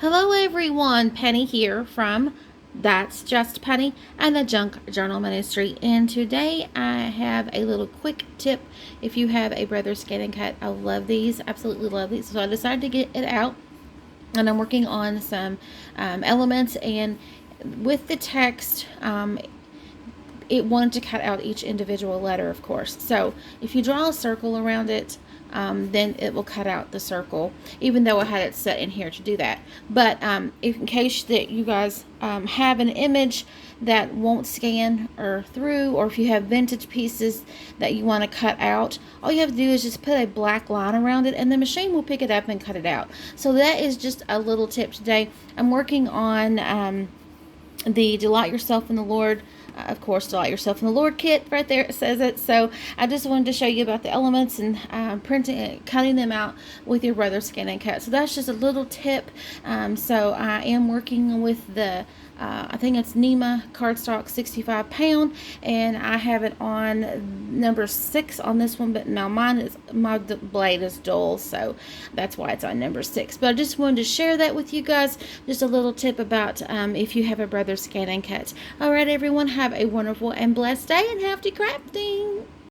Hello everyone, Penny here from That's Just Penny and the Junk Journal Ministry. And today I have a little quick tip. If you have a brother scan and cut, I love these, absolutely love these. So I decided to get it out, and I'm working on some elements. And with the text, it wanted to cut out each individual letter, of course. So if you draw a circle around it, then it will cut out the circle, even though I had it set in here to do that. But in case that you guys have an image that won't scan or through, or if you have vintage pieces that you want to cut out, all you have to do is just put a black line around it and the machine will pick it up and cut it out. So that is just a little tip today. I'm working on the Delight Yourself in the Lord, of course, Delight Yourself in the Lord kit. Right there it says it. So I just wanted to show you about the elements and cutting them out with your brother scan and cut. So that's just a little tip. So I am working with the I think it's Nema cardstock 65 pound, and I have it on number 6 on this one, but now my blade is dull, so that's why it's on number 6. But I just wanted to share that with you guys, just a little tip about if you have a brother scan and cut. All right, everyone, have a wonderful and blessed day, and happy crafting.